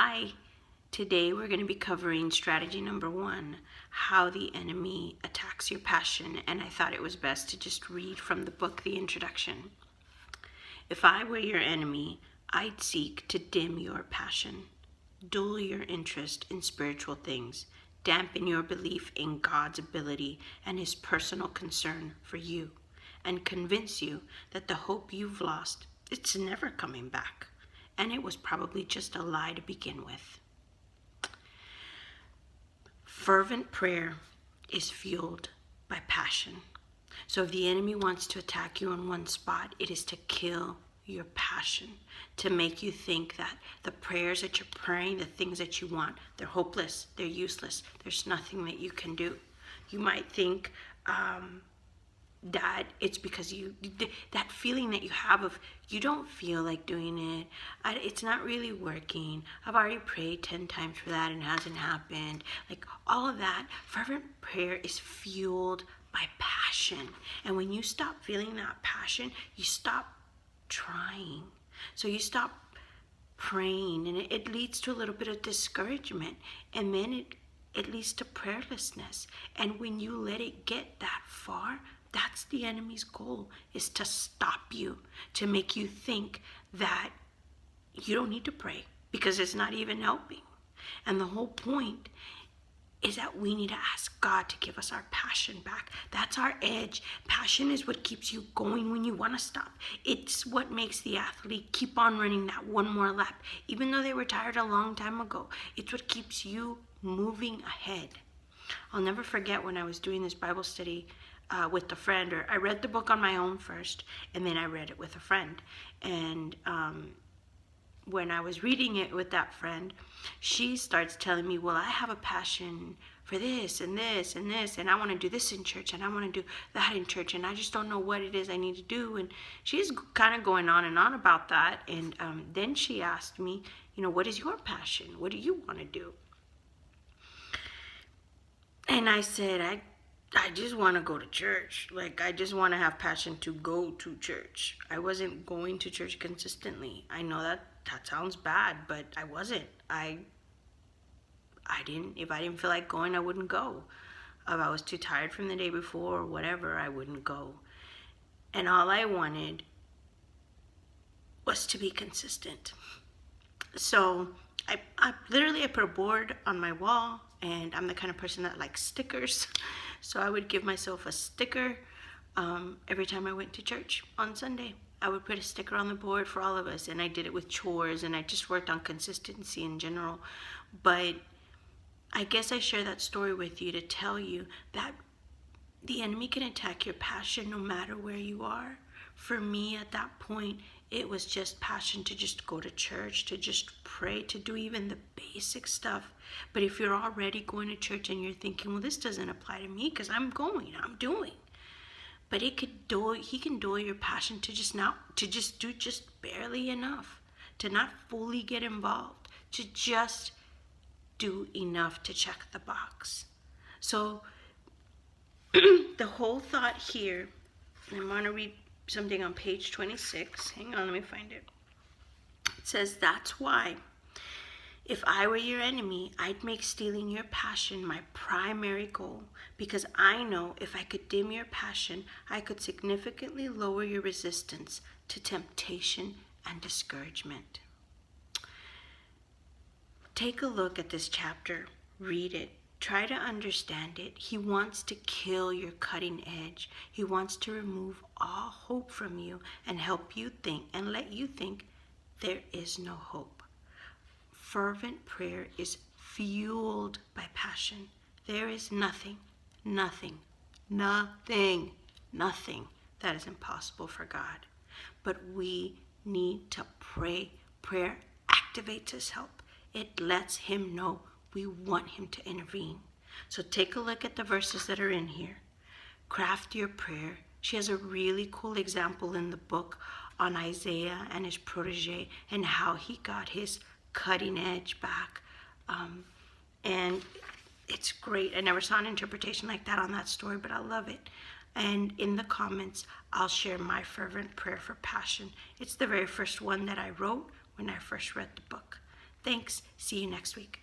Hi, today we're going to be covering strategy number 1, how the enemy attacks your passion, and I thought it was best to just read from the book, the introduction. If I were your enemy, I'd seek to dim your passion, dull your interest in spiritual things, dampen your belief in God's ability and His personal concern for you, and convince you that the hope you've lost, it's never coming back. And it was probably just a lie to begin with. Fervent prayer is fueled by passion. So if the enemy wants to attack you in one spot, it is to kill your passion, to make you think that the prayers that you're praying, the things that you want, they're hopeless, they're useless, there's nothing that you can do. You might think that it's because that feeling that you have of you don't feel like doing it, it's not really working, I've already prayed 10 times for that and it hasn't happened, like all of that. Fervent prayer is fueled by passion, and when you stop feeling that passion, you stop trying, so you stop praying, and it leads to a little bit of discouragement, and then it leads to prayerlessness. And when you let it get that far, that's the enemy's goal, is to stop you, to make you think that you don't need to pray because it's not even helping. And the whole point is that we need to ask God to give us our passion back. That's our edge. Passion is what keeps you going when you want to stop. It's what makes the athlete keep on running that one more lap, even though they were tired a long time ago. It's what keeps you moving ahead. I'll never forget when I was doing this Bible study with a friend, or I read the book on my own first, and then I read it with a friend. And when I was reading it with that friend, she starts telling me, well, I have a passion for this and this and this, and I want to do this in church, and I want to do that in church, and I just don't know what it is I need to do. And she's kind of going on and on about that. And then she asked me, what is your passion? What do you want to do? And I said, I just want to go to church. Like, I just want to have passion to go to church. I wasn't going to church consistently. I know that sounds bad, but I wasn't. If I didn't feel like going, I wouldn't go. If I was too tired from the day before or whatever, I wouldn't go. And all I wanted was to be consistent. So I literally put a board on my wall, and I'm the kind of person that likes stickers. So I would give myself a sticker every time I went to church on Sunday. I would put a sticker on the board for all of us, and I did it with chores, and I just worked on consistency in general. But I guess I share that story with you to tell you that the enemy can attack your passion no matter where you are. For me at that point, it was just passion to just go to church, to just pray, to do even the basic stuff. But if you're already going to church and you're thinking, well, this doesn't apply to me because I'm doing. But he can dull your passion to just do just barely enough, to not fully get involved, to just do enough to check the box. So the whole thought here, I want to read something on page 26. Hang on, let me find it. It says, that's why, if I were your enemy, I'd make stealing your passion my primary goal, because I know if I could dim your passion, I could significantly lower your resistance to temptation and discouragement. Take a look at this chapter, read it, try to understand it. He wants to kill your cutting edge. He wants to remove all hope from you and help you think and let you think there is no hope. Fervent prayer is fueled by passion. There is nothing that is impossible for God. But we need to pray. Prayer activates His help. It lets Him know we want Him to intervene. So take a look at the verses that are in here. Craft your prayer. She has a really cool example in the book on Isaiah and his protege and how he got his cutting edge back. And it's great. I never saw an interpretation like that on that story, but I love it. And in the comments, I'll share my fervent prayer for passion. It's the very first one that I wrote when I first read the book. Thanks. See you next week.